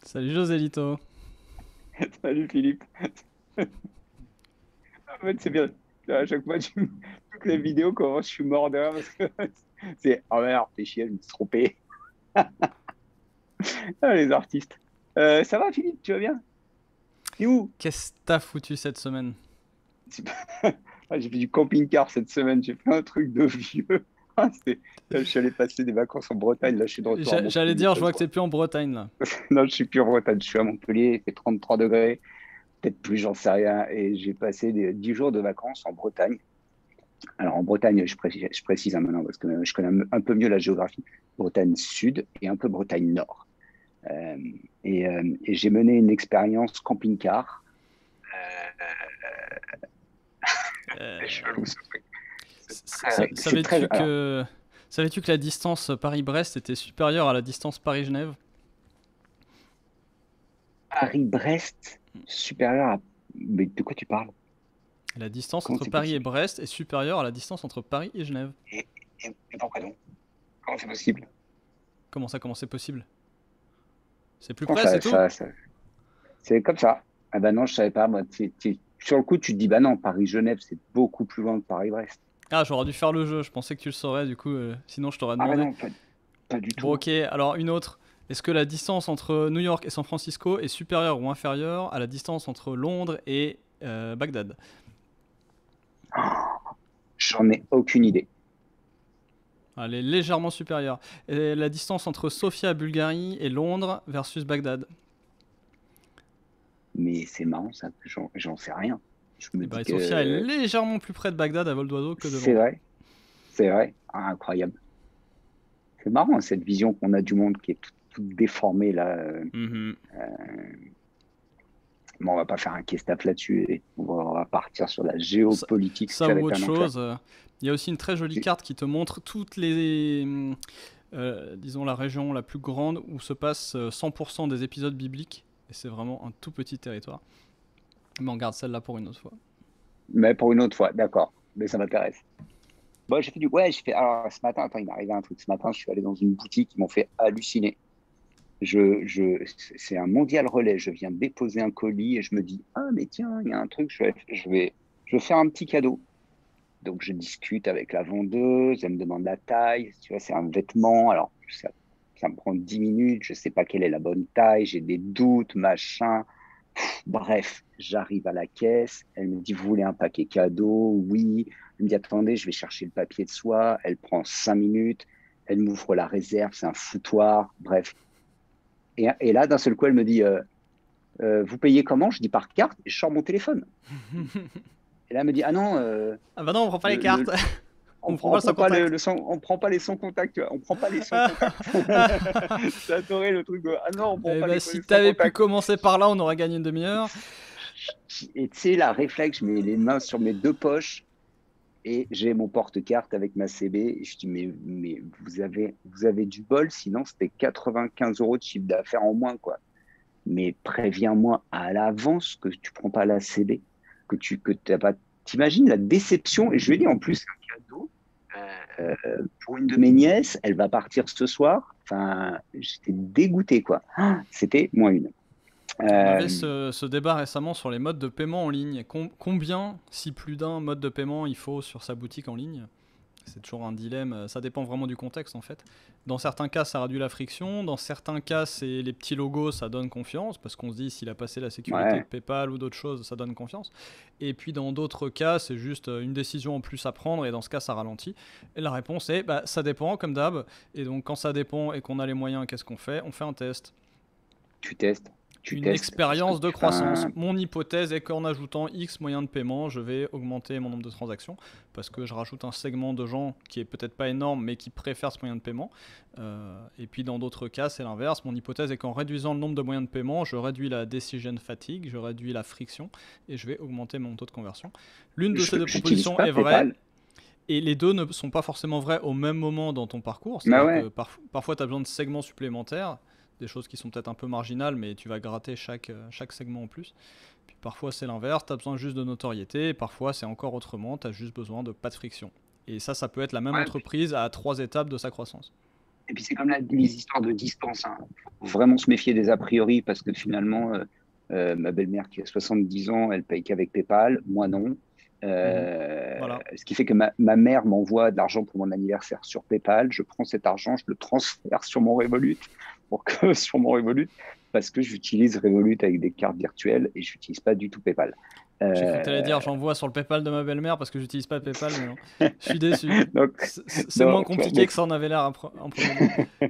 Salut Joselito. Salut Philippe. En fait, c'est bien. À chaque fois, toutes les vidéos, comment je suis mort de rire parce que c'est oh merde, fais chier, je me suis trompé. Ah, les artistes. Ça va Philippe, tu vas bien? T'es où? Qu'est-ce que t'as foutu cette semaine? C'est pas- Ah, j'ai fait du camping-car cette semaine, j'ai fait un truc de vieux. Je suis allé passer des vacances en Bretagne, là je suis de retour à J'allais Montpellier dire, je ce vois que soir. t'es plus en Bretagne là. Non, je suis plus en Bretagne, je suis à Montpellier, il fait 33 degrés, peut-être plus, j'en sais rien. Et j'ai passé 10 jours de vacances en Bretagne. Alors en Bretagne, je précise hein, maintenant parce que je connais un peu mieux la géographie. Bretagne Sud et un peu Bretagne Nord. Euh, et j'ai mené une expérience camping-car. C'est Euh, chelou ce truc. C'est très. Savais-tu Alors, que, savais-tu que la distance Paris-Brest était supérieure à la distance Paris-Genève? Paris-Brest, supérieur à. Mais de quoi tu parles? La distance Comment entre c'est Paris et possible? Brest est supérieure à la distance entre Paris et Genève. Et pourquoi donc? Comment c'est possible? Comment c'est possible? C'est plus Non, près, c'est tout? c'est comme ça. Ah bah non, je savais pas. Moi, sur le coup, tu te dis, bah non, Paris-Genève, c'est beaucoup plus loin que Paris-Brest. Ah, j'aurais dû faire le jeu, je pensais que tu le saurais, du coup, sinon je t'aurais Ah bah demandé. non, pas du Bon, tout. ok, alors une autre. Est-ce que la distance entre New York et San Francisco est supérieure ou inférieure à la distance entre Londres et Bagdad? J'en ai aucune idée. Elle est légèrement supérieure. Et la distance entre Sofia, Bulgarie et Londres versus Bagdad. Mais c'est marrant, ça, j'en sais rien. Je me Et dis bah, Sofia est que légèrement plus près de Bagdad à vol d'oiseau que de c'est Londres. vrai, c'est vrai. Ah, incroyable. C'est marrant, cette vision qu'on a du monde qui est toute déformée, là. Mhm. Bon, on va pas faire un case-taf là-dessus et on va partir sur la Ça, géopolitique, ça ça va ou être autre un enfer. chose. Il y a aussi une très jolie Tu- carte qui te montre toutes les, disons, la région la plus grande où se passent 100% des épisodes bibliques. Et c'est vraiment un tout petit territoire. Mais on garde celle-là pour une autre fois. Mais pour une autre fois, d'accord. Mais ça m'intéresse. Bon, j'ai fait du. Ouais, j'ai fait. Alors, ce matin, attends, il m'est arrivé un truc. Ce matin, je suis allé dans une boutique qui m'ont fait halluciner. C'est un mondial relais. Je viens de déposer un colis et je me dis, ah, mais tiens, il y a un truc, je vais faire un petit cadeau. Donc, je discute avec la vendeuse, elle me demande la taille. Tu vois, c'est un vêtement. Alors, ça me prend 10 minutes. Je sais pas quelle est la bonne taille. J'ai des doutes, machin. Bref, j'arrive à la caisse. Elle me dit, vous voulez un paquet cadeau? Oui. Elle me dit, attendez, je vais chercher le papier de soie. Elle prend 5 minutes. Elle m'ouvre la réserve. C'est un foutoir. Bref. Et là, d'un seul coup, elle me dit, vous payez comment? Je dis par carte et je sors mon téléphone. Et là, elle me dit, ah non, Ah bah non, on prend pas les le, cartes. le- On prend pas on le sans prend pas contact. on prend pas les sans contact, tu vois. On prend pas les sans contact. J'ai adoré le truc de, ah non, on prend Et pas bah les si sans t'avais pu contact. commencer par là, on aurait gagné une demi-heure. Et tu sais, la réflexe, je mets les mains sur mes deux poches et j'ai mon porte-carte avec ma CB. Et je dis, mais vous avez du bol, sinon c'était 95 euros de chiffre d'affaires en moins, quoi. Mais préviens-moi à l'avance que tu prends pas la CB, que t'as pas. T'imagines la déception? Et je lui ai dit en plus un cadeau pour une de mes nièces, elle va partir ce soir. Enfin, j'étais dégoûté, quoi. Ah, c'était moins une. On avait Euh, ce débat récemment sur les modes de paiement en ligne. Combien, si plus d'un mode de paiement il faut sur sa boutique en ligne? C'est toujours un dilemme, ça dépend vraiment du contexte en fait. Dans certains cas, ça réduit la friction, dans certains cas, c'est les petits logos, ça donne confiance, parce qu'on se dit s'il a passé la sécurité de ouais, PayPal ou d'autres choses, ça donne confiance. Et puis dans d'autres cas, c'est juste une décision en plus à prendre, et dans ce cas, ça ralentit. Et la réponse est, bah, ça dépend, comme d'hab. Et donc quand ça dépend et qu'on a les moyens, qu'est-ce qu'on fait? On fait un test. tu testes, tu Une testes, parce que expérience de tu, croissance. enfin, Mon hypothèse est qu'en ajoutant X moyens de paiement, je vais augmenter mon nombre de transactions parce que je rajoute un segment de gens qui est peut-être pas énorme mais qui préfèrent ce moyen de paiement. Et puis dans d'autres cas, c'est l'inverse. Mon hypothèse est qu'en réduisant le nombre de moyens de paiement, je réduis la decision fatigue, je réduis la friction et je vais augmenter mon taux de conversion. L'une de ces deux j'utilise propositions pas est vraie. PayPal. Et les deux ne sont pas forcément vrais au même moment dans ton parcours. Bah C'est-à-dire que ouais, parfois, tu as besoin de segments supplémentaires, des choses qui sont peut-être un peu marginales, mais tu vas gratter chaque segment en plus. Puis parfois, c'est l'inverse, tu as besoin juste de notoriété, et parfois, c'est encore autrement, tu as juste besoin de pas de friction. Et ça peut être la même ouais. entreprise à 3 étapes de sa croissance. Et puis c'est comme les histoires de dispense, hein. vraiment se méfier des a priori parce que finalement, ma belle-mère qui a 70 ans, elle paye qu'avec PayPal, moi non. Voilà. Ce qui fait que ma mère m'envoie de l'argent pour mon anniversaire sur PayPal. Je prends cet argent, je le transfère sur mon Revolut sur mon Revolut parce que j'utilise Revolut avec des cartes virtuelles et je n'utilise pas du tout PayPal. J'ai cru que tu allais Euh, dire j'envoie sur le PayPal de ma belle-mère parce que j'utilise pas PayPal, mais non. Je suis déçu. donc, C'est moins non, tu vois, compliqué que ça en avait l'air en premier lieu.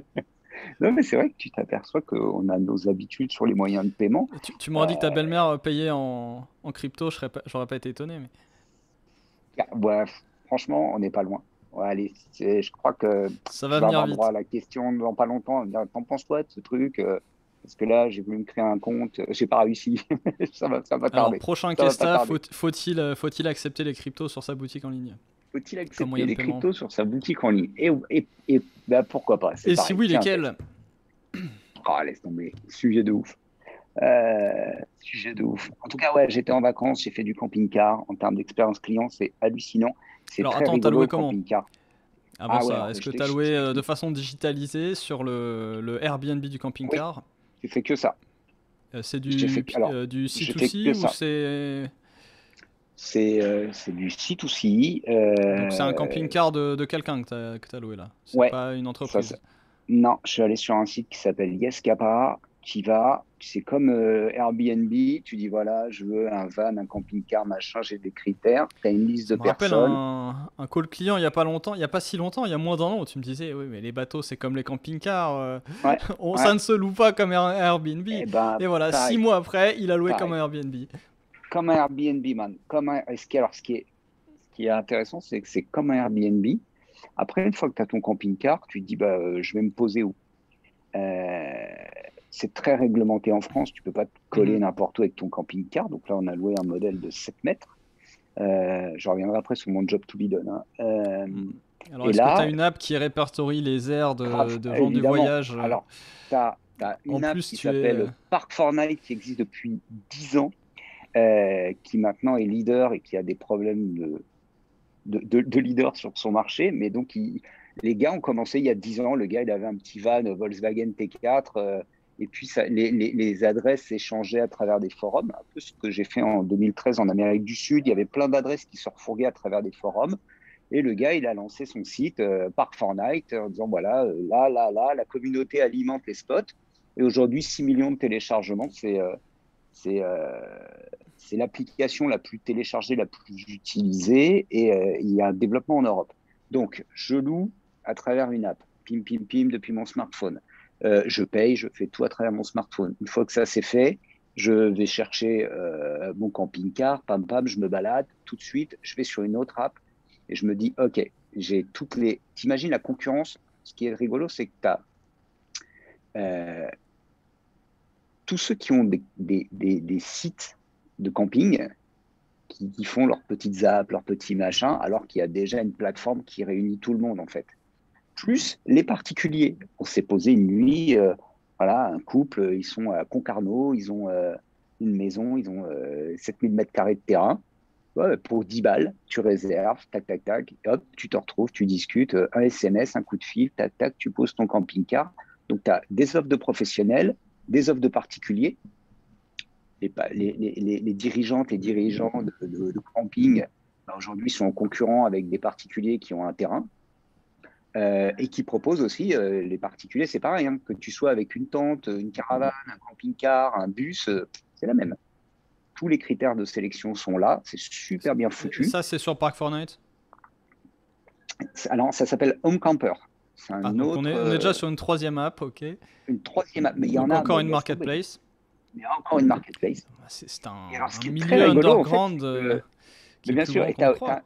non, mais c'est vrai que tu t'aperçois qu'on a nos habitudes sur les moyens de paiement. Et tu m'aurais dit que ta belle-mère payait en crypto, j'aurais pas été étonné. Mais... Ouais, franchement, on n'est pas loin. Ouais, allez, je crois que Ça va je vais venir avoir droit à vite. la question dans pas longtemps. T'en penses quoi de ce truc? Parce que là, j'ai voulu me créer un compte, j'ai pas réussi. Ça va Alors, tarder. prochain Ça va pas Kesta, tarder. faut-il accepter les cryptos sur sa boutique en ligne Faut-il comme accepter moyen de les paiement? cryptos sur sa boutique en ligne? Et bah, pourquoi pas? C'est Et si pareil. oui, Tiens, un test. lesquels? Ah, laisse tomber. Sujet de ouf. Sujet de ouf. En tout cas, ouais, j'étais en vacances, j'ai fait du camping-car. En termes d'expérience client, c'est hallucinant. C'est Alors, très attends, t'as rigolo loué le comment? camping-car. Avant Ah ouais, ça, alors est-ce que je t'as loué je de t'explique. façon digitalisée sur le Airbnb du Oui, camping-car? j'ai fait que ça. C'est J'ai fait alors, du j'ai fait que C2C ou ça. c'est... C'est du C2C. Donc c'est un camping-car de quelqu'un que t'as loué là. C'est Ouais, pas une ça, entreprise. non, je suis allé sur un site qui s'appelle Yescapa. C'est comme Airbnb. Tu dis voilà, je veux un van, un camping-car, machin, j'ai des critères. Tu as une liste Ça de me rappelle personnes. un call client il y a pas longtemps, il y a pas si longtemps, il y a moins d'un an où tu me disais oui mais les bateaux c'est comme les camping-cars, Ouais, ça ouais. ne se loue pas comme un Airbnb. Et ben, Et voilà, six pareil, mois après, il a loué comme pareil. un Airbnb. Comme un Airbnb, man. Ce qui est intéressant, c'est que c'est comme un Airbnb. Après, une fois que tu as ton camping-car, tu te dis, bah, je vais me poser où? Euh, c'est très réglementé en France. Tu peux pas te coller Mhm. n'importe où avec ton camping-car. Donc là, on a loué un modèle de 7 mètres. Je reviendrai après sur mon job to be done, hein. Alors Et est-ce que tu as là, une app qui répertorie les aires grave, de gens du évidemment. voyage Alors, tu as en une app plus qui tu es... s'appelle Park Fortnite qui existe depuis 10 ans, qui maintenant est leader et qui a des problèmes de leader sur son marché. Mais donc, les gars ont commencé il y a 10 ans. Le gars, il avait un petit van Volkswagen T4. Et puis, les adresses s'échangeaient à travers des forums. Un peu ce que j'ai fait en 2013 en Amérique du Sud. Il y avait plein d'adresses qui se refourguaient à travers des forums. Et le gars, il a lancé son site Park Fortnite en disant voilà, là, la communauté alimente les spots. Et aujourd'hui, 6 millions de téléchargements. C'est c'est l'application la plus téléchargée, la plus utilisée, et il y a un développement en Europe. Donc, je loue à travers une app, pim, pim, pim, depuis mon smartphone. Je paye, je fais tout à travers mon smartphone. Une fois que ça c'est fait, je vais chercher mon camping-car, pam, pam, je me balade. Tout de suite, je vais sur une autre app et je me dis, OK, j'ai toutes les... T'imagines la concurrence? Ce qui est rigolo, c'est que tu as tous ceux qui ont des sites de camping qui font leurs petites apps, leurs petits machins, alors qu'il y a déjà une plateforme qui réunit tout le monde, en fait. Plus les particuliers. On s'est posé une nuit, voilà, un couple, ils sont à Concarneau, ils ont une maison, ils ont 7000 mètres carrés de terrain. Ouais, pour 10 balles, tu réserves, tac, tac, tac, et hop, tu te retrouves, tu discutes, un SMS, un coup de fil, tac, tac, tu poses ton camping-car. Donc, tu as des offres de professionnels, des offres de particuliers, les dirigeantes et dirigeants de camping bah, aujourd'hui sont en concurrent avec des particuliers qui ont un terrain et qui proposent aussi, les particuliers, c'est pareil, hein, que tu sois avec une tente, une caravane, un camping-car, un bus, c'est la même. Tous les critères de sélection sont là, c'est super bien Et foutu. ça c'est sur Park Fortnite. Alors, ça s'appelle Home Camper. C'est Ah, un donc autre, on est déjà sur une troisième app, ok. une troisième, mais il y en Donc a, encore mais une laisse tomber. marketplace. Il y a encore une marketplace. C'est Et alors, un ce qui est très milieu rigolo, en fait, underground c'est que, qui mais est bien plus sûr, grand et qu'on ne croit.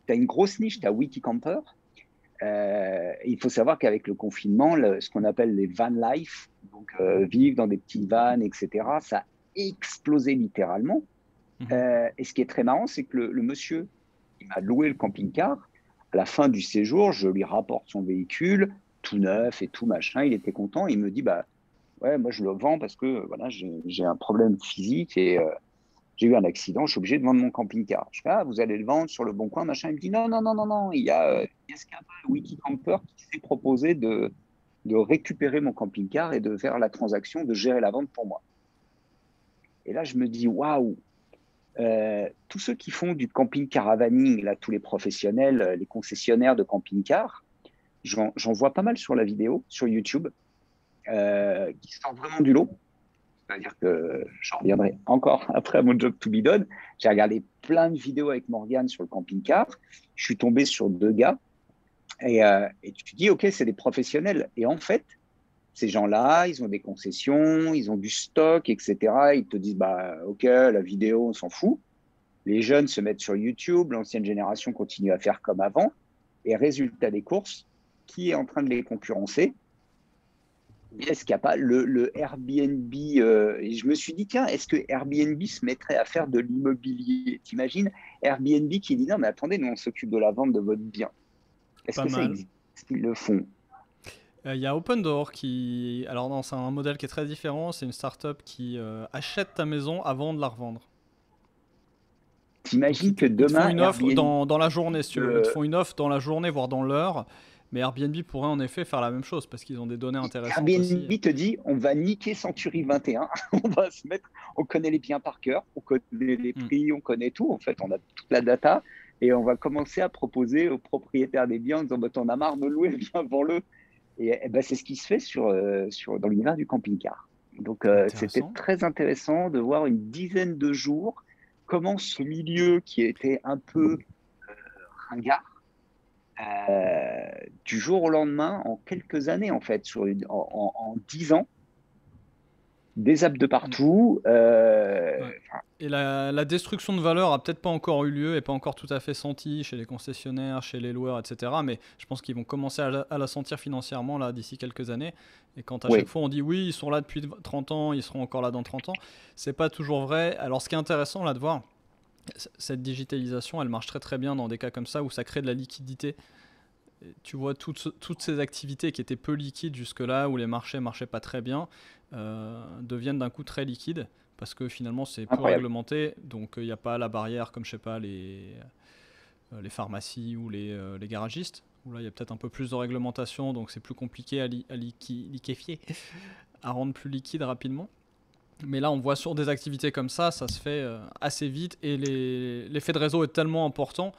t'as une grosse niche, tu as Wikicamper. Il faut savoir qu'avec le confinement, ce qu'on appelle les van life, donc vivre dans des petites vannes, etc., ça a explosé littéralement. Mhm. Et ce qui est très marrant, c'est que le monsieur qui m'a loué le camping-car, à la fin du séjour, je lui rapporte son véhicule, tout neuf et tout machin. Il était content. Il me dit, bah ouais, moi je le vends parce que voilà, j'ai un problème physique et j'ai eu un accident, je suis obligé de vendre mon camping-car. Je fais, ah, vous allez le vendre sur le bon coin, machin. Il me dit, non, non, non, non, non, il y a Escapa Wikicamper qui s'est proposé de récupérer mon camping-car et de faire la transaction, de gérer la vente pour moi. Et là, je me dis, waouh, tous ceux qui font du camping caravaning, là, tous les professionnels, les concessionnaires de camping-car, j'en vois pas mal sur la vidéo, sur YouTube, qui sortent vraiment du lot. C'est-à-dire que j'en reviendrai encore après à mon job to be done. J'ai regardé plein de vidéos avec Morgane sur le camping-car. Je suis tombé sur 2 gars et tu te dis, OK, c'est des professionnels. Et en fait, ces gens-là, ils ont des concessions, ils ont du stock, etc. Ils te disent, bah, OK, la vidéo, on s'en fout. Les jeunes se mettent sur YouTube, l'ancienne génération continue à faire comme avant. Et résultat des courses, qui est en train de les concurrencer? Est-ce qu'il n'y a pas le Airbnb et je me suis dit, tiens, est-ce que Airbnb se mettrait à faire de l'immobilier? T'imagines Airbnb qui dit, non, mais attendez, nous, on s'occupe de la vente de votre bien. Est-ce Pas que ça mal. existe? Est-ce qu'ils le font? Il y a Open Door qui. Alors, non, c'est un modèle qui est très différent. C'est une startup qui achète ta maison avant de la revendre. Donc, T'imagines que ils te font demain, une offre Airbnb, dans la journée, si tu veux. Ils te euh, font une offre dans la journée, voire dans l'heure. Mais Airbnb pourrait en effet faire la même chose parce qu'ils ont des données intéressantes aussi. Airbnb te dit, on va niquer Century 21, on va se mettre, on connaît les biens par cœur, on connaît les Hmm. prix, on connaît tout, en fait, on a toute la data, et on va commencer à proposer aux propriétaires des biens en disant, bah, t'en as marre de me louer, viens, vends-le. Et ben, c'est ce qui se fait dans l'univers du camping-car. Donc, c'était Intéressant. très intéressant de voir une dizaine de jours comment ce milieu qui était un peu ringard, euh, du jour au lendemain, en quelques années, en fait, en 10 ans, des apps de partout. Ouais. Et la destruction de valeur a peut-être pas encore eu lieu et pas encore tout à fait sentie chez les concessionnaires, chez les loueurs, etc. Mais je pense qu'ils vont commencer à la sentir financièrement là d'ici quelques années. Et quand à chaque Oui, fois on dit oui, ils sont là depuis 30 ans, ils seront encore là dans 30 ans, c'est pas toujours vrai. Alors ce qui est intéressant là de voir, cette digitalisation, elle marche très très bien dans des cas comme ça où ça crée de la liquidité. Et tu vois toutes ces activités qui étaient peu liquides jusque-là, où les marchés marchaient pas très bien, deviennent d'un coup très liquides parce que finalement c'est peu incroyable. réglementé, donc il n'y a pas la barrière comme je sais pas les pharmacies ou les garagistes, où là il y a peut-être un peu plus de réglementation, donc c'est plus compliqué à liquéfier, à rendre plus liquide rapidement. Mais là, on voit sur des activités comme ça se fait assez vite et l'effet de réseau est tellement important.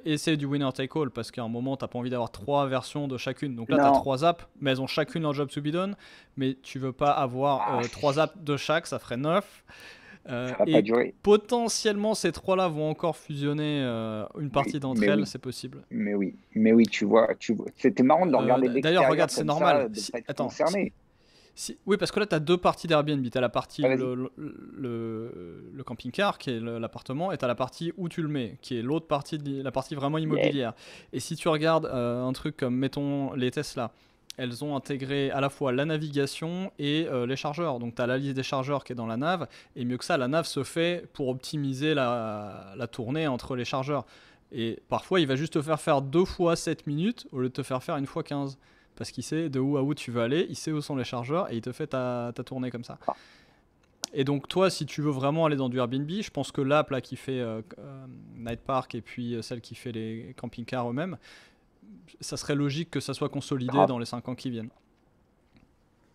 Et c'est du winner take all parce qu'à un moment, t'as pas envie d'avoir 3 versions de chacune. Donc là, tu as Non, 3 apps, mais elles ont chacune leur job to be done. Mais tu veux pas avoir ah, 3 apps de chaque, ça ferait 9. ça va pas Et durer. potentiellement, ces 3-là vont encore fusionner une Oui, partie d'entre mais elles, oui, c'est possible. mais oui, tu vois. C'était marrant de le regarder de D'ailleurs, regarde, l'extérieur c'est comme ça, normal. de pas être Attends, concerné. oui, parce que là, tu as 2 parties d'Airbnb. Tu as la partie, Ah, vas-y. le camping-car, qui est l'appartement, et tu as la partie où tu le mets, qui est l'autre partie, la partie vraiment Yeah. immobilière. Et si tu regardes un truc comme, mettons, les Tesla, elles ont intégré à la fois la navigation et les chargeurs. Donc tu as la liste des chargeurs qui est dans la nav, et mieux que ça, la nav se fait pour optimiser la tournée entre les chargeurs. Et parfois, il va juste te faire 2 fois 7 minutes au lieu de te faire 1 fois 15 parce qu'il sait de où à où tu veux aller, il sait où sont les chargeurs et il te fait ta tournée comme ça. Ah, Et donc toi, si tu veux vraiment aller dans du Airbnb, je pense que l'app là qui fait Night Park et puis celle qui fait les camping-cars eux-mêmes, ça serait logique que ça soit consolidé grave. dans les 5 ans qui viennent.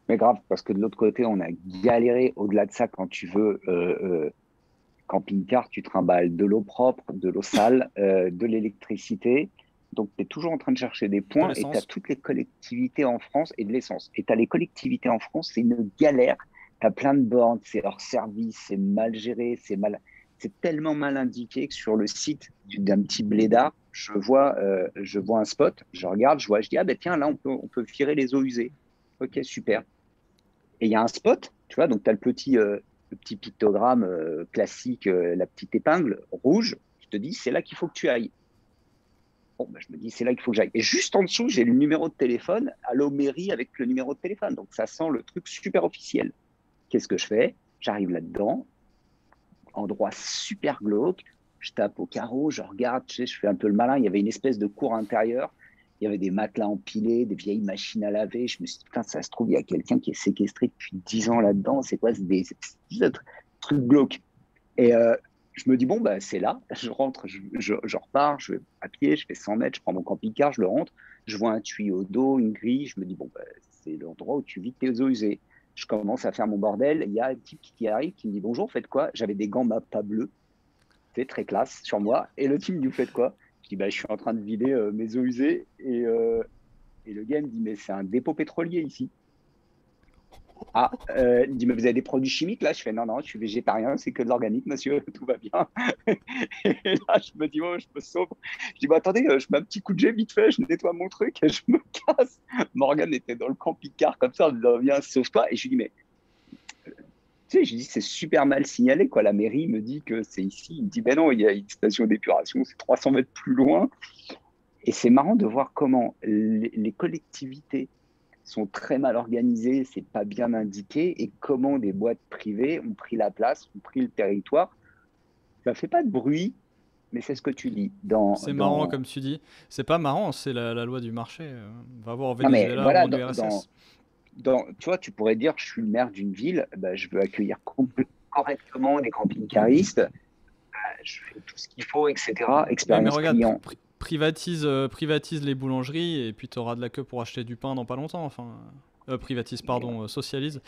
Mais grave, parce que de l'autre côté, on a galéré au-delà de ça quand tu veux camping-car, tu trimbales de l'eau propre, de l'eau sale, de l'électricité. Donc, tu es toujours en train de chercher des De points et tu as l'essence. toutes les collectivités en France et de l'essence. Et tu as les collectivités en France, c'est une galère. Tu as plein de bornes, c'est hors service, c'est mal géré, c'est tellement mal indiqué que sur le site d'un petit blédard, je vois un spot, je regarde, je dis, ah ben tiens, là, on peut virer les eaux usées. Ok, super. Et il y a un spot, tu vois, donc tu as le petit pictogramme classique, la petite épingle rouge. Je te dis, c'est là qu'il faut que tu ailles. Bon, ben, je me dis, c'est là qu'il faut que j'aille. Et juste en dessous, j'ai le numéro de téléphone, Allo Mairie avec le numéro de téléphone. Donc ça sent le truc super officiel. Qu'est-ce que je fais? J'arrive là-dedans, endroit super glauque. Je tape au carreau, je regarde, tu sais, je fais un peu le malin. Il y avait une espèce de cour intérieure. Il y avait des matelas empilés, des vieilles machines à laver. Je me suis dit, putain, ça se trouve, il y a quelqu'un qui est séquestré depuis 10 ans là-dedans. C'est quoi? C'est des trucs glauques. Et je me dis, bon, bah, c'est là. Je rentre, je repars, je vais à pied, je fais 100 mètres, je prends mon camping-car, je le rentre. Je vois un tuyau d'eau, une grille. Je me dis, bon, bah, c'est l'endroit où tu vis tes eaux usées. Je commence à faire mon bordel. Il y a un type qui arrive qui me dit bonjour, faites quoi? J'avais des gants Mappa bleus, c'est très classe sur moi. Et le type me dit vous faites quoi? Je dis bah, je suis en train de vider mes eaux usées. Et le gars me dit mais c'est un dépôt pétrolier ici. Ah, il me dit mais vous avez des produits chimiques là? Je fais non, non, je suis végétarien, c'est que de l'organique, monsieur, tout va bien. Et là, je me dis, oh, je me sauve. Je dis, bah, attendez, je mets un petit coup de jet vite fait, je nettoie mon truc et je me casse. Morgane était dans le camping-car comme ça, en me disant, viens, sauve-toi. Et je lui dis, mais tu sais, je lui dis, c'est super mal signalé, quoi. La mairie me dit que c'est ici. Il me dit, ben non, il y a une station d'épuration, c'est 300 mètres plus loin. Et c'est marrant de voir comment les collectivités sont très mal organisées, c'est pas bien indiqué, et comment des boîtes privées ont pris la place, ont pris le territoire. Ça fait pas de bruit, mais c'est ce que tu dis. C'est marrant comme tu dis. C'est pas marrant, c'est la loi du marché. Va voir au Non, mais Venezuela voilà, avant du RSS. tu vois, tu pourrais dire, je suis le maire d'une ville, ben, je veux accueillir correctement des camping-caristes, je fais tout ce qu'il faut, etc. Ouais, mais Expérience regarde, client. privatise les boulangeries et puis tu auras de la queue pour acheter du pain dans pas longtemps. Enfin, privatise, pardon, socialise.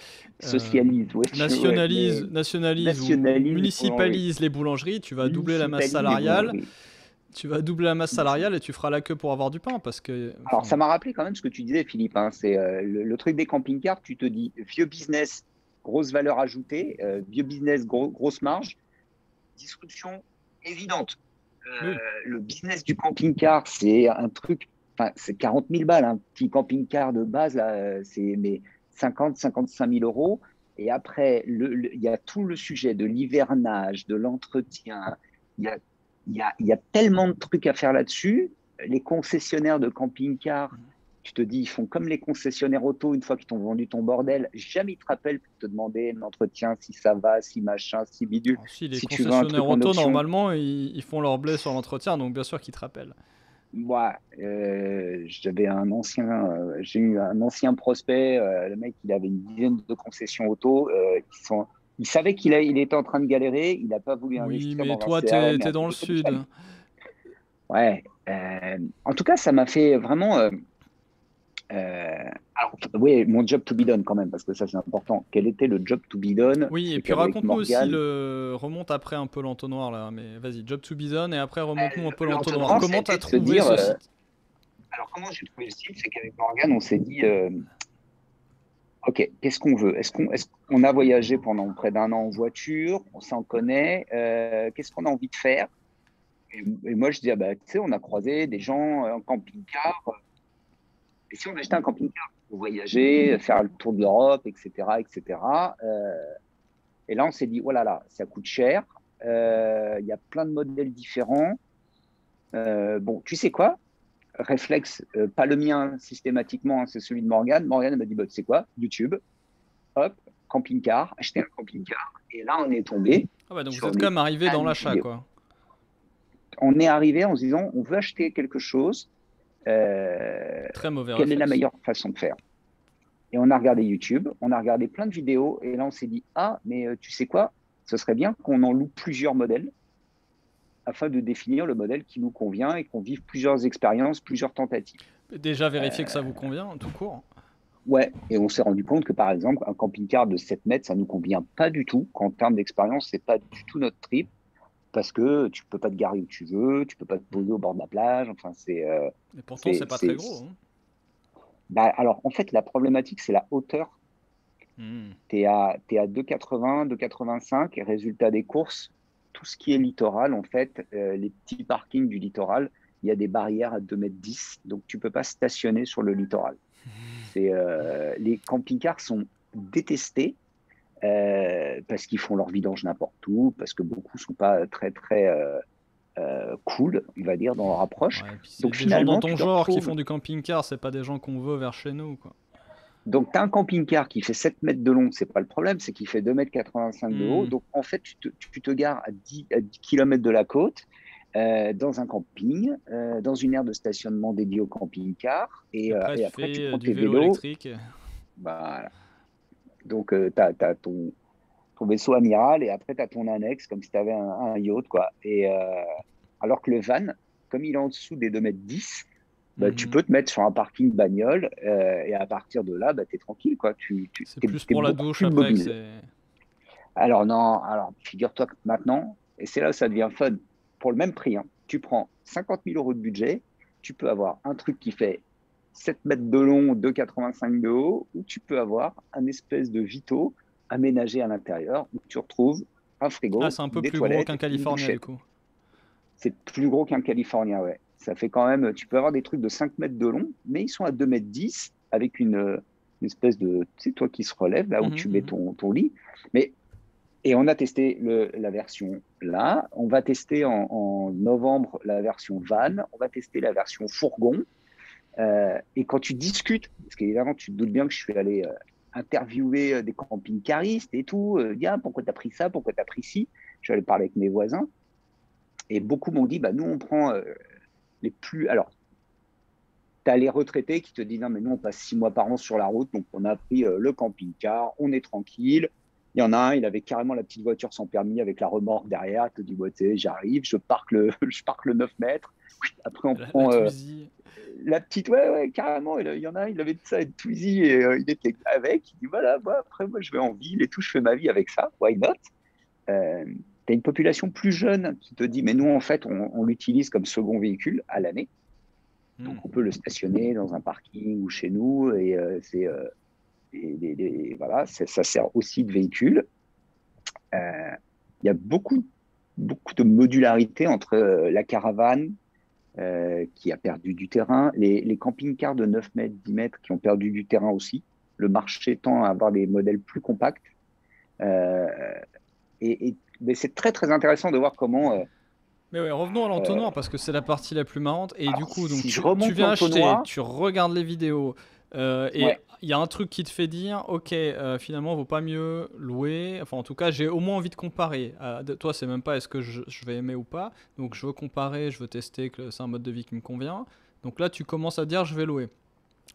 Euh, Socialise, ouais, ouais, mais nationalise ou nationalise les boulangeries. municipalise les boulangeries, tu vas doubler la masse Municipalise les salariale. boulangeries. Tu vas doubler la masse salariale et tu feras la queue pour avoir du pain parce que, Alors, enfin, ça m'a rappelé quand même ce que tu disais, Philippe, hein, c'est le truc des camping-cars, tu te dis, vieux business, grosse valeur ajoutée, vieux business, grosse marge, disruption évidente. oui. Le business du camping-car, c'est un truc, enfin, c'est 40 000 balles. Un petit camping-car de base, là, c'est mais 50, 55 000 euros. Et après, il y a tout le sujet de l'hivernage, de l'entretien. Il y a, il y a tellement de trucs à faire là-dessus. Les concessionnaires de camping-car, tu te dis, ils font comme les concessionnaires auto une fois qu'ils t'ont vendu ton bordel. Jamais ils te rappellent pour te demander l'entretien, si ça va, si machin, si bidule. Alors, si les Si tu veux un concessionnaires truc en auto, option, normalement, ils font leur blé sur l'entretien, donc bien sûr qu'ils te rappellent. moi, j'ai eu un ancien prospect, le mec, il avait une dizaine de concessions auto, il savait il était en train de galérer, il n'a pas voulu Oui, investir mais dans un toi, CRM et t'es un dans truc le d'automation. sud. Ouais. En tout cas, ça m'a fait vraiment. Alors, oui, mon job to be done quand même, parce que ça c'est important. Quel était le job to be done? Oui, et C'est puis qu'avec raconte-nous aussi Morgane, remonte après un peu l'entonnoir là, mais vas-y, Job to be done, et après remonte-nous un peu l'entonnoir. l'entonnoir, ça a Comment t'as été de se trouvé dire. ce site? Alors, comment j'ai trouvé le site? C'est qu'avec Morgane, on s'est dit. Ok, qu'est-ce qu'on veut? Est-ce qu'on a voyagé pendant près d'un an en voiture? On s'en connaît. Qu'est-ce qu'on a envie de faire? Et moi, je dis, ah bah, tu sais, on a croisé des gens en camping-car. Et si on achetait un camping-car pour voyager, faire le tour de l'Europe, etc., etc. Et là, on s'est dit, oh là là, ça coûte cher. Il y a plein de modèles différents. Bon, tu sais quoi? Réflexe, pas le mien systématiquement, hein, c'est celui de Morgane. Morgane m'a dit, bah, tu sais quoi? YouTube. Hop, camping-car, acheter un camping-car. Et là, on est tombé Ah ouais, donc vous sur êtes quand des même arrivé tas dans de l'achat, vidéos. quoi. On est arrivé en se disant, on veut acheter quelque chose. euh, Très mauvais Quelle est la réflexe. meilleure façon de faire? Et on a regardé YouTube, on a regardé plein de vidéos. Et là, on s'est dit, ah, mais tu sais quoi? Ce serait bien qu'on en loue plusieurs modèles afin de définir le modèle qui nous convient et qu'on vive plusieurs expériences, plusieurs tentatives. Déjà vérifier que ça vous convient, tout court. Ouais, et on s'est rendu compte que par exemple, un camping-car de 7 mètres, ça ne nous convient pas du tout, qu'en termes d'expérience, c'est pas du tout notre trip. Parce que tu peux pas te garer où tu veux, tu peux pas te Hmm. poser au bord de la plage. Enfin, Et pourtant, c'est pas très c'est... gros, hein. Bah, alors, en fait, la problématique, c'est la hauteur. Hmm. T'es à 2,80, 2,85. Et résultat des courses, tout ce qui est littoral, en fait, les petits parkings du littoral, il y a des barrières à 2,10 m. Donc, tu peux pas stationner sur le littoral. Les camping-cars sont détestés parce qu'ils font leur vidange n'importe où, parce que beaucoup sont pas très, très cool, on va dire, dans leur approche. Ouais, et puis c'est Donc des gens dans finalement, tu ton te genre qui retrouves. font du camping-car, c'est pas des gens qu'on veut vers chez nous, quoi. Donc, tu as un camping-car qui fait 7 mètres de long, c'est pas le problème, c'est qu'il fait 2,85 m de haut. Hmm. Donc, en fait, tu te gares à 10 km de la côte, dans un camping, dans une aire de stationnement dédiée au camping-car, Après, et tu après, tu fais prends du tes vélo vélos. électrique. Voilà. Donc, tu as, ton vaisseau amiral et après, tu as ton annexe, comme si tu avais un yacht, quoi. Alors que le van, comme il est en dessous des 2,10 m, bah, tu Mhm. peux te mettre sur un parking bagnole et à partir de là, bah, tu es tranquille, quoi. Tu C'est plus es pour la beaucoup douche plus après que mobile. c'est. Alors non, alors figure-toi que maintenant, et c'est là où ça devient fun, pour le même prix, hein, tu prends 50 000 € de budget, tu peux avoir un truc qui fait 7 mètres de long, 2,85 de haut, ou tu peux avoir un espèce de Vito aménagé à l'intérieur où tu retrouves un Ah, frigo, c'est un peu des plus gros qu'un toilettes, une California du douchette. coup. C'est plus gros qu'un Californien, ouais. Ça fait quand même, tu peux avoir des trucs de 5 mètres de long, mais ils sont à 2,10 m avec une espèce de, tu sais, toi qui se relève là où Mhm, tu mets mhm. ton lit. Mais et on a testé la version là. On va tester en novembre la version van. On va tester la version fourgon. Et quand tu discutes, parce qu'évidemment, tu te doutes bien que je suis allé interviewer des camping-caristes et tout, dire pourquoi tu as pris ça, pourquoi tu as pris ci. Je suis allé parler avec mes voisins. Et beaucoup m'ont dit, bah, nous, on prend les plus. Alors, tu as les retraités qui te disent, non, mais nous, on passe 6 mois par an sur la route, donc on a pris le camping-car, on est tranquille. Il y en a un, il avait carrément la petite voiture sans permis avec la remorque derrière. Il te dit, ouais, j'arrive, je parque le 9 mètres. Après, on La prend Twizy. la petite, ouais, ouais, carrément. Il y en a un, il avait de ça, une Twizy, et il était avec. Il dit, voilà, moi, après, moi, je vais en ville et tout, je fais ma vie avec ça. Why not? Euh, tu as une population plus jeune qui te dit, mais nous, en fait, on l'utilise comme second véhicule à l'année. Hmm. Donc, on peut le stationner dans un parking ou chez nous et voilà, ça sert aussi de véhicule. Il y a beaucoup de modularité entre la caravane qui a perdu du terrain, les camping-cars de 9 mètres, 10 mètres qui ont perdu du terrain aussi. Le marché tend à avoir des modèles plus compacts. Euh, mais c'est très, très intéressant de voir comment. Mais ouais, revenons à l'entonnoir Euh, parce que c'est la partie la plus marrante. Et du alors, coup, donc si je tu remonte viens acheter, l'entonnoir, tu regardes les vidéos, et ouais, il y a un truc qui te fait dire, ok, finalement, vaut pas mieux louer. Enfin, en tout cas, j'ai au moins envie de comparer. Toi, c'est même pas est-ce que je vais aimer ou pas. Donc, je veux comparer, je veux tester que c'est un mode de vie qui me convient. Donc là, tu commences à dire, je vais louer.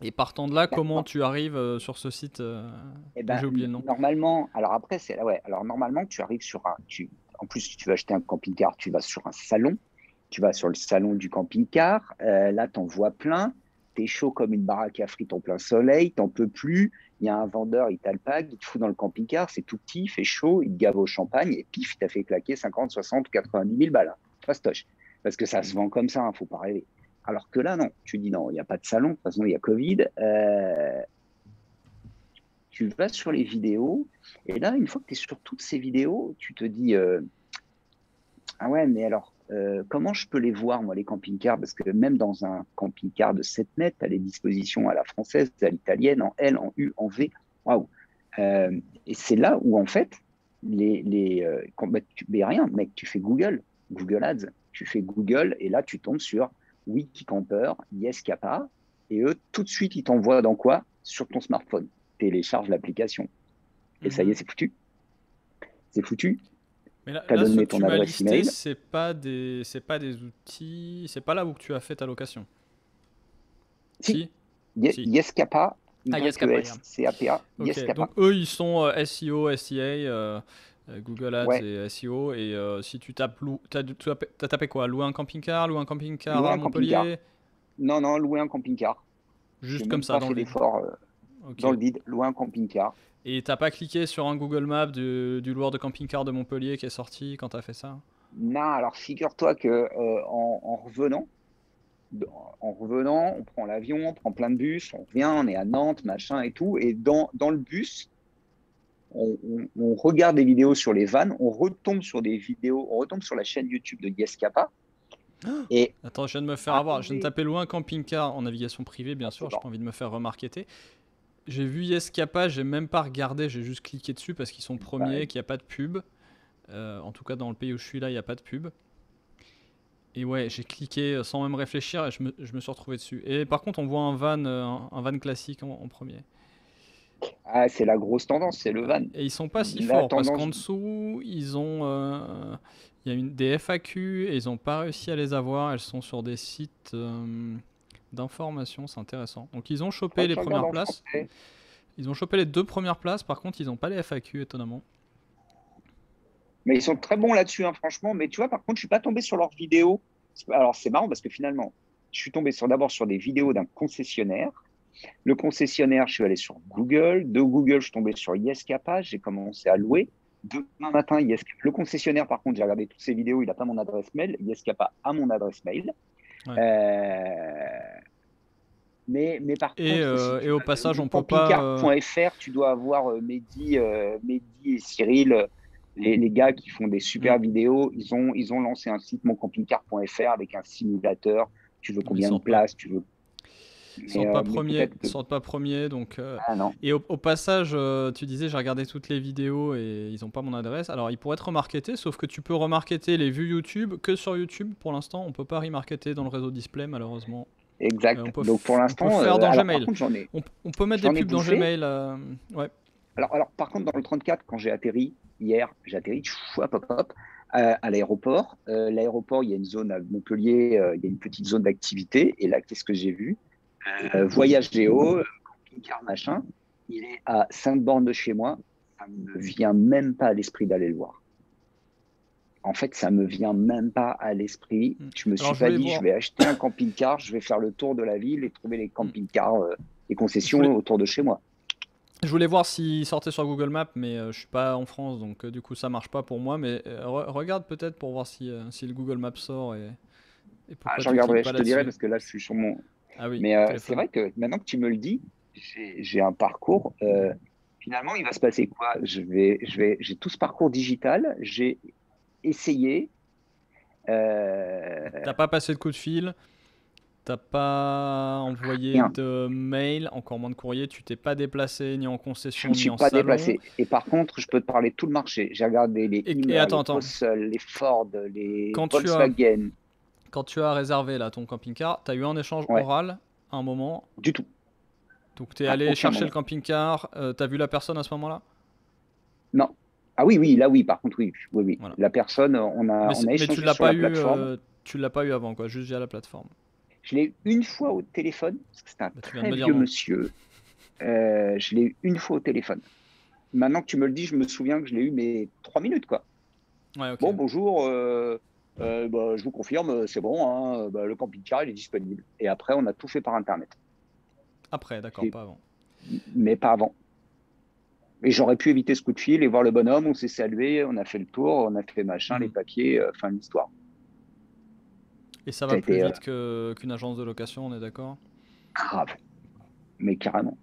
Et partant de là, comment non, tu arrives sur ce site eh dont ben, j'ai oublié le nom? normalement, alors après, c'est ouais, alors normalement, tu arrives sur en plus, si tu veux acheter un camping-car, tu vas sur un salon, tu vas sur le salon du camping-car, là, t'en vois plein, t'es chaud comme une baraque à frites en plein soleil, t'en peux plus, il y a un vendeur, il t'alpague, il te fout dans le camping-car, c'est tout petit, il fait chaud, il te gave au champagne, et pif, il t'a fait claquer 50, 60 ou 90 000 balles, hein. Fastoche. Parce que ça se vend comme ça, hein, faut pas rêver. Alors que là, non, tu dis non, il n'y a pas de salon, de toute façon, il y a Covid. Tu vas sur les vidéos, et là, une fois que tu es sur toutes ces vidéos, tu te dis, ah ouais, mais alors, comment je peux les voir, moi, les camping-cars? Parce que même dans un camping-car de 7 mètres, tu as les dispositions à la française, à l'italienne, en L, en U, en V. Waouh! Et c'est là où, en fait, bah, mais rien, mec, tu fais Google Ads, tu fais Google, et là, tu tombes sur Wikicamper, Yescapa, et eux, tout de suite, ils t'envoient dans quoi? Sur ton smartphone. Télécharge l'application. Et ça y est, Mhm. c'est foutu. C'est foutu. Mais là, Tu as ceux donné que tu ton m'as adresse listés, email. c'est pas des outils, c'est pas là où tu as fait ta location. Si, Si? Si. Yescapa, Ah, yes, Kappa, yeah. Yescapa, Ok, donc Yescapa. eux, ils sont SEO, SEA, Google Ads Ouais, et SEO. Et si tu tapes, t'as tapé quoi? Louer un camping-car louer à un camping-car. Montpellier? Non, non, louer un camping-car. J'ai Juste comme même ça, pas dans le fait vide. d'effort Ok. dans le vide. Louer un camping-car. Et t'as pas cliqué sur un Google Maps du loueur de camping-car de Montpellier qui est sorti quand t'as fait ça? Non, alors figure-toi que en revenant, on prend l'avion, on prend plein de bus, on revient, on est à Nantes, machin et tout. Et dans le bus, on regarde des vidéos sur les vannes, on retombe sur des vidéos, on retombe sur la chaîne YouTube de Yescapa. Et Attends, je viens de me faire avoir. Je viens de arrivé, taper loin camping-car en navigation privée, bien ah, c'est sûr. J'ai bon. pas envie de me faire remarqueter. J'ai vu Yescapa, j'ai même pas regardé, j'ai juste cliqué dessus parce qu'ils sont Bah, premiers, qu'il n'y a pas de pub. En tout cas, dans le pays où je suis là, il n'y a pas de pub. Et ouais, j'ai cliqué sans même réfléchir et je me suis retrouvé dessus. Et par contre, on voit un van classique en premier. ah, c'est la grosse tendance, c'est le van. Et ils sont pas si La forts parce qu'en tendance, dessous, il y a des FAQ et ils ont pas réussi à les avoir. Elles sont sur des sites d'information, c'est intéressant. Donc ils ont chopé faudrait que les tu regardes premières en places. français. Ils ont chopé les deux premières places, par contre, ils ont pas les FAQ, étonnamment. Mais ils sont très bons là-dessus, hein, franchement. Mais tu vois, par contre, je suis pas tombé sur leurs vidéos. Alors, c'est marrant parce que finalement, Je suis tombé d'abord sur des vidéos d'un concessionnaire. Le concessionnaire, je suis allé sur Google. De Google, je suis tombé sur Yescapa. J'ai commencé à louer. Demain matin, le concessionnaire, par contre, j'ai regardé toutes ces vidéos. Il n'a pas mon adresse mail. Yescapa a mon adresse mail. Ouais. Mais par contre, si Et tu au vas passage, sur on peut pas. campingcar.fr, tu dois avoir Mehdi et Cyril, les gars qui font des super vidéos. Ils ont lancé un site, moncampingcar.fr, avec un simulateur. Tu veux Non, mais combien de places, tu veux. ils Mais, sortent pas mais premiers. peut-être Ils que. sortent pas premiers, donc. Ah non, Et au passage, tu disais, j'ai regardé toutes les vidéos et ils ont pas mon adresse. Alors, ils pourraient être remarketés, sauf que tu peux remarketer les vues YouTube que sur YouTube. Pour l'instant, on peut pas remarketer dans le réseau display, malheureusement. exact. Donc pour On peut l'instant, faire dans alors par Gmail. contre, On peut mettre des j'en ai pubs dans bouffé. Gmail. Ouais. Alors, par contre, dans le 34, quand j'ai atterri hier, hop, hop, hop, à l'aéroport. L'aéroport, il y a une zone à Montpellier, il y a une petite zone d'activité. Et là, qu'est-ce que j'ai vu? Voyage Géo, camping-car, machin. Il est à 5 bornes de chez moi. Ça ne me vient même pas à l'esprit d'aller le voir. En fait, ça me vient même pas à l'esprit. Je me Alors, suis je pas voulais dit, je voir. vais acheter un camping-car, je vais faire le tour de la ville et trouver les camping-cars, les Je concessions voulais, autour de chez moi. je voulais voir s'il sortait sur Google Maps, mais je suis pas en France, donc du coup ça marche pas pour moi. Mais regarde peut-être pour voir si le Google Maps sort et Ah, pourquoi je tu cliques regarderai, pas je te dirai là-dessus. parce que là, je suis sur mon. Ah oui, Mais c'est téléphone. vrai que maintenant que tu me le dis, j'ai un parcours. Finalement, il va se passer quoi? J'ai tout ce parcours digital. J'ai essayé. T'as pas passé de coup de fil, t'as pas envoyé Rien. de mail, encore moins de courrier, tu t'es pas déplacé ni en Je concession me ni suis en pas salon. déplacé. Et par contre, je peux te parler de tout le marché. J'ai regardé les Et Hummer, les attends, Possible, les Ford, les quand tu as, Volkswagen. quand tu as réservé là ton camping-car, t'as eu un échange Ouais, oral à un moment, du tout. donc t'es À allé aucun chercher le moment. camping-car, t'as vu la personne à ce moment-là? Non. Ah oui, oui, là oui, par contre, oui. Oui, oui. Voilà. La personne, on a Mais échangé sur la plateforme. tu l'as pas eu avant quoi, juste via la plateforme. Je l'ai eu une fois au téléphone, parce que c'était un Bah, tu viens de très me dire vieux non. monsieur. Je l'ai eu une fois au téléphone. Maintenant que tu me le dis, je me souviens que je l'ai eu, mais 3 minutes, quoi. Ouais, ok. Bon, bonjour, bah, je vous confirme, c'est bon, hein, bah, le camping-car, il est disponible. Et après, on a tout fait par Internet. Après, d'accord, Et- pas avant. mais pas avant. Et j'aurais pu éviter ce coup de fil et voir le bonhomme, on s'est salué, on a fait le tour, on a fait machin, les Mhm. papiers, fin de l'histoire. Et ça Ça va a plus été vite qu'une agence de location, on est d'accord? grave, mais carrément.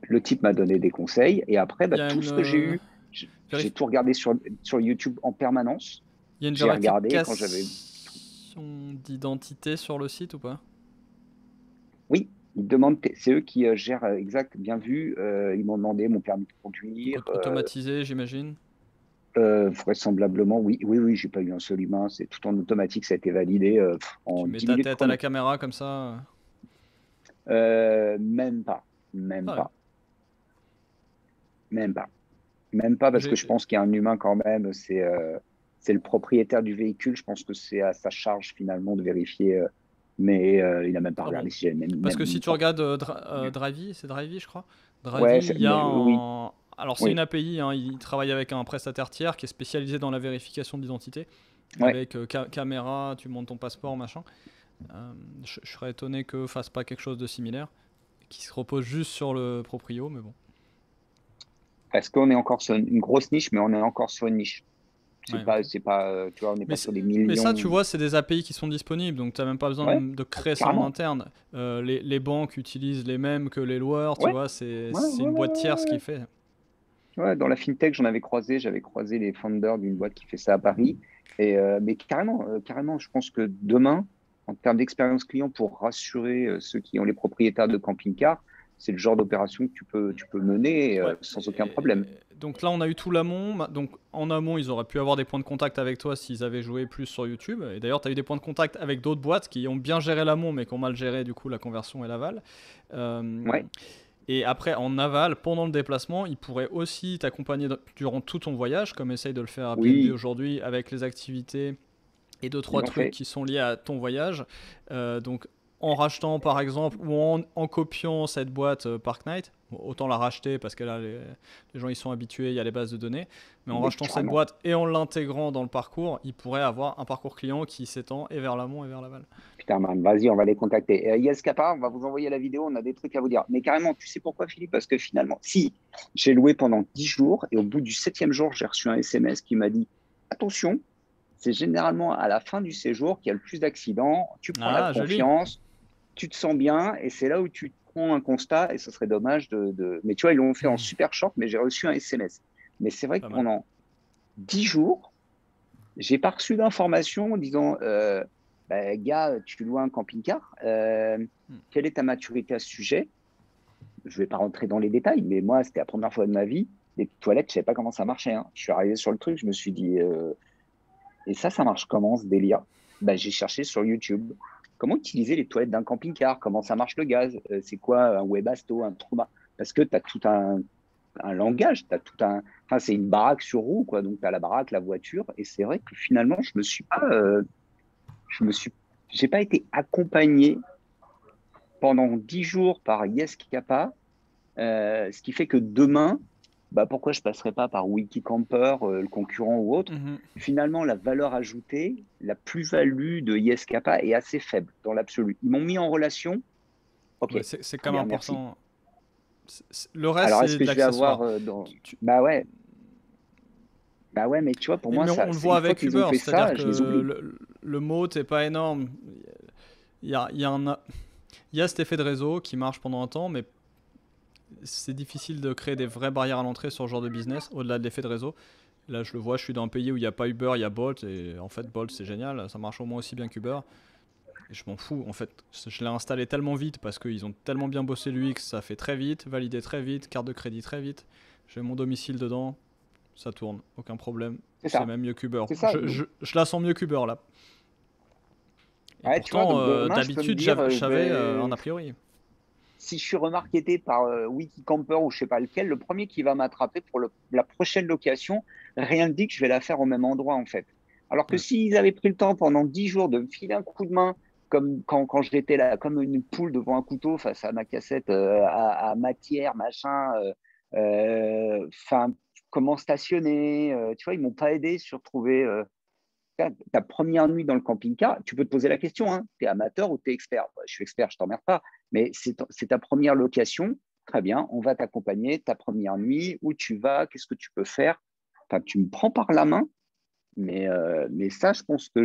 Le type m'a donné des conseils et après, Il bah, y a tout une, ce que j'ai eu, j'ai vérif- tout regardé sur YouTube en permanence. il y a une J'ai regardé quand vérification j'avais. d'identité sur le site ou pas? Oui, ils demandent, c'est eux qui gèrent exact, bien vu. Ils m'ont demandé mon permis de Donc conduire. automatisé, j'imagine. Vraisemblablement, oui, oui, oui, j'ai pas eu un seul humain. C'est tout en automatique, ça a été validé en Tu mets 10 ta minutes tête à la chrono. caméra comme ça. Même pas, même Ah ouais. pas, même pas, même pas, parce que je J'ai- pense qu'il y a un humain quand même. C'est le propriétaire du véhicule. Je pense que c'est à sa charge finalement de vérifier. Mais il n'a même pas Ah bon. regardé si j'avais Parce que si même tu pas regardes vu. Drivey, c'est Drivey, je crois. Ouais, Drivey, il y a mais oui, un. Alors c'est une oui, API, hein, il travaille avec un prestataire tiers qui est spécialisé dans la vérification d'identité, ouais. avec caméra, tu montes ton passeport, machin. Je serais étonné que fasse pas quelque chose de similaire, qui se repose juste sur le proprio, mais bon. Parce qu'on est encore sur une grosse niche, mais on est encore sur une niche. Ouais, ok. C'est pas, tu vois, on n'est Mais, pas sur des mais ça, tu millions. vois, c'est des API qui sont disponibles, donc tu n'as même pas besoin Ouais, de créer ça en carrément. interne. Les banques utilisent les mêmes que les loueurs, tu Ouais, vois, c'est ouais, c'est ouais, une ouais, boîte tierce qui ouais. fait. Ouais, dans la fintech, j'avais croisé les founders d'une boîte qui fait ça à Paris. Mais carrément, carrément, je pense que demain, en termes d'expérience client, pour rassurer ceux qui ont les propriétaires de camping-car, c'est le genre d'opération que tu peux mener Ouais. sans aucun problème. Donc là, on a eu tout l'amont. Donc en amont, ils auraient pu avoir des points de contact avec toi s'ils avaient joué plus sur YouTube. Et d'ailleurs, tu as eu des points de contact avec d'autres boîtes qui ont bien géré l'amont, mais qui ont mal géré du coup la conversion et l'aval. Euh, Ouais, et après, en aval, pendant le déplacement, ils pourraient aussi t'accompagner durant tout ton voyage, comme essaye de le faire Airbnb oui, aujourd'hui, avec les activités et deux ils trois l'ont trucs fait. qui sont liés à ton voyage. Donc en rachetant par exemple ou en copiant cette boîte Park Night, autant la racheter parce que là, les gens ils sont habitués, il y a les bases de données. Mais en Mais rachetant cette carrément. boîte et en l'intégrant dans le parcours, il pourrait avoir un parcours client qui s'étend et vers l'amont et vers l'aval. Putain, man, vas-y, on va les contacter. Yes Kappa, on va vous envoyer la vidéo, on a des trucs à vous dire. Mais carrément, tu sais pourquoi, Philippe? Parce que finalement, si, j'ai loué pendant 10 jours et au bout du 7e jour, j'ai reçu un SMS qui m'a dit, attention, c'est généralement à la fin du séjour qu'il y a le plus d'accidents, tu prends la Ah, joli. confiance, tu te sens bien et c'est là où tu prends un constat et ce serait dommage Mais tu vois, ils l'ont fait en super short, mais j'ai reçu un SMS. Mais c'est vrai que Pas mal. pendant 10 jours, j'ai pas reçu d'informations en disant bah, gars, tu loues un camping-car, quelle est ta maturité à ce sujet? Je vais pas rentrer dans les détails, mais moi, c'était la première fois de ma vie. Les toilettes, je savais pas comment ça marchait, hein. Je suis arrivé sur le truc, je me suis dit et ça marche comment ce délire? Bah, j'ai cherché sur YouTube. Comment utiliser les toilettes d'un camping-car? Comment ça marche le gaz? C'est quoi un Webasto, un trauma? Parce que tu as tout un langage, tu as tout un. Enfin, c'est une baraque sur roue, quoi. Donc, tu as la baraque, la voiture. Et c'est vrai que finalement, je me suis, j'ai pas été accompagné pendant 10 jours par Yes Kappa, ce qui fait que demain, bah, pourquoi je passerai pas par Wikicamper, le concurrent ou autre? Mhm. Finalement, la valeur ajoutée, la plus-value de Yes Kappa est assez faible dans l'absolu. Ils m'ont mis en relation, ok, Ouais, c'est très quand même bien, merci. important. Le reste, Alors, est-ce c'est de que je vais avoir l'accessoire. dans. Tu- tu- Bah ouais, mais tu vois, pour moi, Mais ça, on le c'est voit une fois avec qu'ils ont Uber, fait c'est-à-dire ça, que je les oublie. le mot n'est pas énorme. Il y a il y a cet effet de réseau qui marche pendant un temps, mais c'est difficile de créer des vraies barrières à l'entrée sur ce genre de business, au-delà de l'effet de réseau. Là, je le vois, je suis dans un pays où il n'y a pas Uber, il y a Bolt, et en fait, Bolt, c'est génial, ça marche au moins aussi bien qu'Uber. Et je m'en fous, en fait, je l'ai installé tellement vite parce qu'ils ont tellement bien bossé l'UX, ça fait très vite, validé très vite, carte de crédit très vite. J'ai mon domicile dedans, ça tourne, aucun problème. C'est C'est ça, même mieux qu'Uber. c'est ça. Donc, Je la sens mieux qu'Uber là. Et ouais, tu vois, pourtant, donc demain, je peux me d'habitude, dire, j'avais un a priori. si je suis remarqué par Wikicamper ou je sais pas lequel, le premier qui va m'attraper pour la prochaine location, rien ne dit que je vais la faire au même endroit, en fait. Alors que Ouais. s'ils avaient pris le temps pendant 10 jours de me filer un coup de main, comme quand j'étais là, comme une poule devant un couteau face à ma cassette à matière, machin, enfin, comment stationner, tu vois, ils m'ont pas aidé sur trouver ta première nuit dans le camping-car, tu peux te poser la question, hein, tu es amateur ou tu es expert? Bah, je suis expert, je t'emmerde pas, mais c'est ta première location, très bien, on va t'accompagner, ta première nuit, où tu vas, qu'est-ce que tu peux faire? Enfin, tu me prends par la main, mais ça, je pense que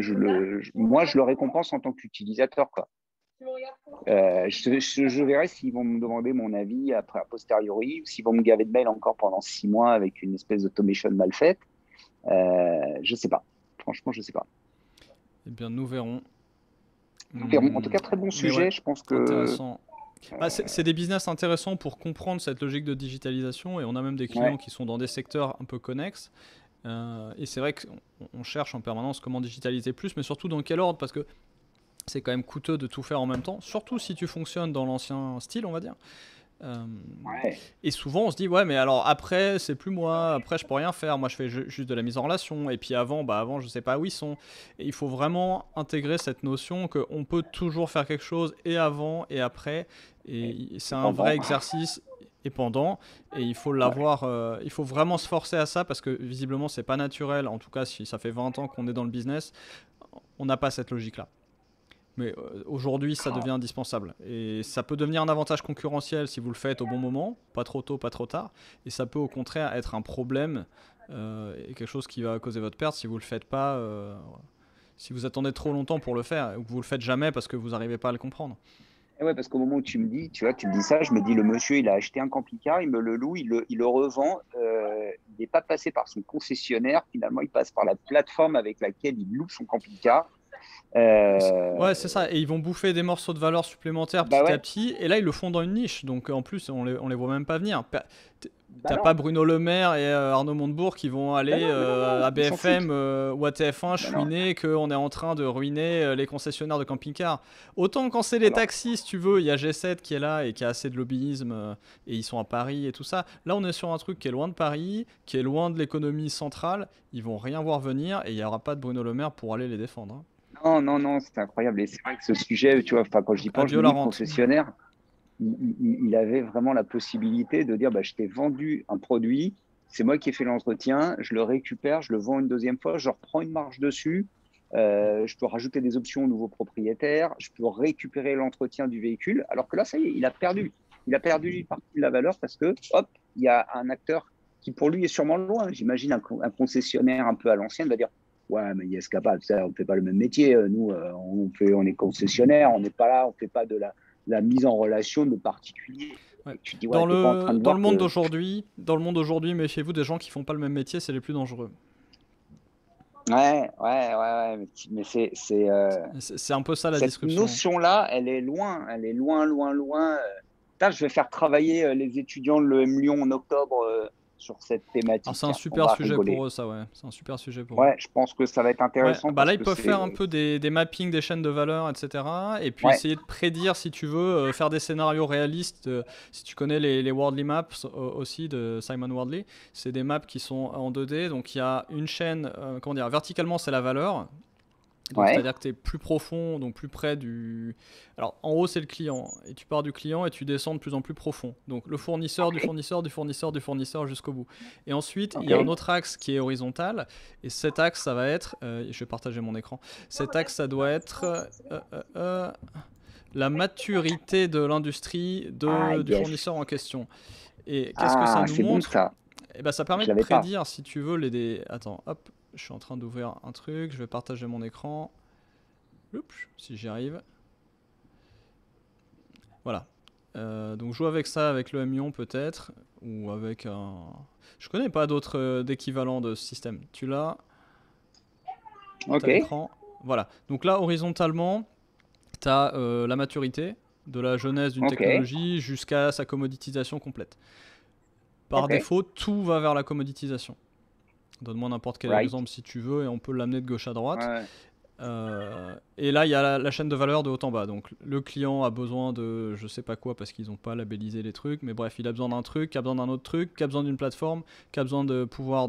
moi, je le récompense en tant qu'utilisateur, quoi. Je verrai s'ils vont me demander mon avis après, a posteriori, ou s'ils vont me gaver de mails encore pendant 6 mois avec une espèce d'automation mal faite. Je sais pas. Franchement, je sais pas. Eh bien, nous verrons. Nous verrons. En tout Hmm, cas, très bon mais ouais, sujet. Je pense que. intéressant. Bah, c'est des business intéressants pour comprendre cette logique de digitalisation et on a même des clients Ouais, qui sont dans des secteurs un peu connexes. Et c'est vrai qu'on cherche en permanence comment digitaliser plus, mais surtout dans quel ordre, parce que c'est quand même coûteux de tout faire en même temps, surtout si tu fonctionnes dans l'ancien style, on va dire. Euh, ouais, et souvent on se dit ouais mais alors après c'est plus moi, après je peux rien faire, moi je fais juste de la mise en relation et puis avant bah avant je sais pas où ils sont. Et il faut vraiment intégrer cette notion qu'on peut toujours faire quelque chose et avant et après et c'est un pendant. vrai exercice et pendant et il faut Ouais. l'avoir, il faut vraiment se forcer à ça parce que visiblement c'est pas naturel, en tout cas si ça fait 20 ans qu'on est dans le business, on n'a pas cette logique là. Mais aujourd'hui, ça devient indispensable. Et ça peut devenir un avantage concurrentiel si vous le faites au bon moment, pas trop tôt, pas trop tard. Et ça peut au contraire être un problème et quelque chose qui va causer votre perte si vous le faites pas, si vous attendez trop longtemps pour le faire ou que vous le faites jamais parce que vous n'arrivez pas à le comprendre. Et ouais, parce qu'au moment où tu me dis, tu vois, tu me dis ça, je me dis, le monsieur, il a acheté un camping-car, il me le loue, il le revend. Il n'est pas passé par son concessionnaire. Finalement, il passe par la plateforme avec laquelle il loue son camping-car. Euh, Ouais, c'est ça. Et ils vont bouffer des morceaux de valeur supplémentaires Bah petit à ouais, petit. Et là, ils le font dans une niche. Donc en plus, on les voit même pas venir. bah T'as pas non, Bruno Le Maire et Arnaud Montebourg qui vont bah aller non, mais non, non, à ils s'en BFM foutent. ou à TF1 Bah non. chouiner qu'on est en train de ruiner les concessionnaires de camping-cars. Autant quand c'est les Alors, taxis, si tu veux, il y a G7 qui est là et qui a assez de lobbyisme et ils sont à Paris et tout ça. Là, on est sur un truc qui est loin de Paris, qui est loin de l'économie centrale. Ils vont rien voir venir et il y aura pas de Bruno Le Maire pour aller les défendre, hein. non, non, non, c'est incroyable. Et c'est vrai que ce sujet, tu vois, enfin, quand j'y pense, je Adieu me la dis rente. concessionnaire. il avait vraiment la possibilité de dire, bah, je t'ai vendu un produit, c'est moi qui ai fait l'entretien, je le récupère, je le vends une deuxième fois, je reprends une marge dessus, je peux rajouter des options au nouveau propriétaire, je peux récupérer l'entretien du véhicule, alors que là, ça y est, il a perdu une partie de la valeur parce que, hop, il y a un acteur qui pour lui est sûrement loin. J'imagine un concessionnaire un peu à l'ancienne va dire, ouais, mais il est capable, ça, on ne fait pas le même métier, nous, on est concessionnaire, on n'est pas là, on ne fait pas de la mise en relation de particuliers. Ouais. Et tu te dis, ouais, t'es pas en train de Dans le voir monde que. d'aujourd'hui, méfiez-vous des gens qui font pas le même métier, c'est les plus dangereux. Ouais, mais C'est un peu ça la cette disruption. notion-là, elle est loin. Là, je vais faire travailler les étudiants de l'EM Lyon en octobre sur cette Alors thématique. c'est un Tiens, on super va sujet rigoler. pour eux, ça, ouais. C'est un super sujet pour eux. Ouais, je pense que ça va être Ouais, intéressant bah là parce ils que peuvent faire un c'est. peu des mappings des chaînes de valeur, etc. Et puis Ouais, essayer de prédire, si tu veux, faire des scénarios réalistes. Si tu connais les Wordly Maps aussi de Simon Wardley, c'est des maps qui sont en 2D. Donc il y a une chaîne, comment dire, verticalement c'est la valeur. Donc ouais, c'est-à-dire que tu es plus profond, donc plus près du... Alors en haut c'est le client, et tu pars du client et tu descends de plus en plus profond. Donc le fournisseur du ok, fournisseur du fournisseur du fournisseur jusqu'au bout. Et ensuite il y a un ok, autre axe qui est horizontal, et cet axe ça va être... je vais partager mon écran. Cet axe ça doit être la maturité de l'industrie ah du yes, fournisseur en question. Et qu'est-ce que ça ah nous c'est bon montre? ça, Eh ben, ça permet je de l'avais pas. prédire, si tu veux, les... Attends, hop, je suis en train d'ouvrir un truc, je vais partager mon écran. Oups, si j'y arrive. Voilà. Donc joue avec ça, avec le Mion peut-être, ou avec un... Je connais pas d'autres d'équivalent de ce système. Tu l'as, Ok, t'as l'écran. Voilà. Donc là, horizontalement, t'as la maturité de la jeunesse d'une ok, technologie jusqu'à sa commoditisation complète. Par ok, défaut, tout va vers la commoditisation. Donne-moi n'importe quel right, exemple si tu veux et on peut l'amener de gauche à droite. ouais, Et là, il y a la chaîne de valeur de haut en bas. Donc, le client a besoin de je sais pas quoi parce qu'ils n'ont pas labellisé les trucs, mais bref, il a besoin d'un truc, qui a besoin d'un autre truc, qui a besoin d'une plateforme, qui a besoin de pouvoir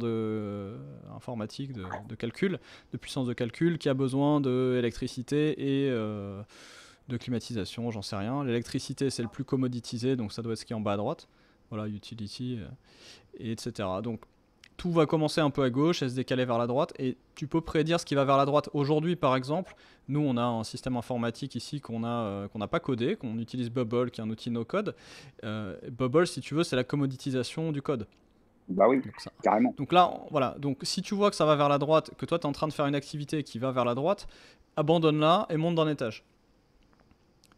informatique, de calcul, de puissance de calcul, qui a besoin d'électricité et de climatisation, j'en sais rien. L'électricité, c'est le plus commoditisé, donc ça doit être ce qui est en bas à droite. Voilà, utility, et etc. Donc, tout va commencer un peu à gauche et se décaler vers la droite, et tu peux prédire ce qui va vers la droite. Aujourd'hui, par exemple, nous, on a un système informatique ici qu'on n'a pas codé, qu'on utilise Bubble, qui est un outil no-code. Bubble, si tu veux, c'est la commoditisation du code. bah oui, Donc, ça. carrément. Donc là, voilà. Donc si tu vois que ça va vers la droite, que toi, tu es en train de faire une activité qui va vers la droite, abandonne-la et monte d'un étage.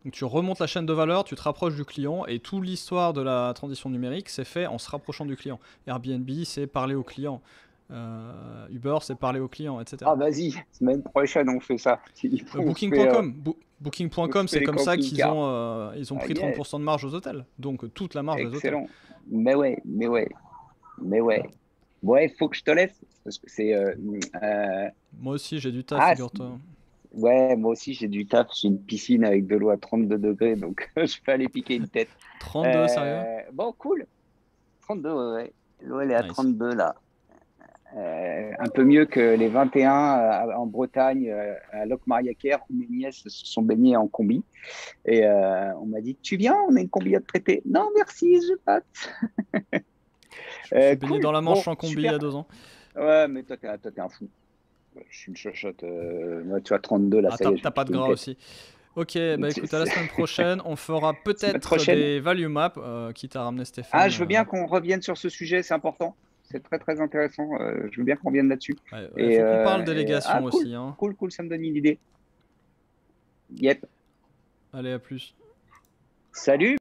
Donc tu remontes la chaîne de valeur, tu te rapproches du client, et toute l'histoire de la transition numérique c'est fait en se rapprochant du client. Airbnb, c'est parler au client. Uber, c'est parler au client, Ah etc. vas-y, semaine prochaine on fait ça. Booking.com, On se Booking.com, fait c'est les comme ça camping-cars. ils ont Ah pris yes, 30% de marge aux hôtels. Donc toute la marge des hôtels. excellent. Mais ouais. Bon, il faut que je te laisse parce que c'est. Moi aussi, j'ai du taf, Ah, figure-toi. ouais, moi aussi j'ai du taf. J'ai une piscine avec de l'eau à 32 degrés, donc je vais aller piquer une tête. 32, sérieux? Bon, cool. 32, ouais. L'eau elle est à Nice. 32 là. Un peu mieux que les 21 en Bretagne, à Locmariaquer, où mes nièces se sont baignées en combi. Et on m'a dit, tu viens, on a une combi à te prêter. Non, merci, je passe. Je me suis baigné Cool. dans la Bon, Manche en combi il y super. a 2 ans. Ouais, mais toi, t'es un fou. Je suis une chochotte. Moi, tu vois, 32, là, Ah, ça y est, je t'as vais pas de piquer une gras tête. aussi. Ok, bah C'est- écoute, à la c'est- semaine prochaine, on fera Semaine peut-être prochaine. des value maps, quitte à ramener Ah, Stéphane. je veux bien qu'on revienne sur ce sujet, c'est important. C'est très, très intéressant. Je veux bien qu'on revienne là-dessus. Il faut qu'on parle Ah, délégation cool, aussi, hein. cool, ça me donne une idée. Yep. Allez, à plus. Salut!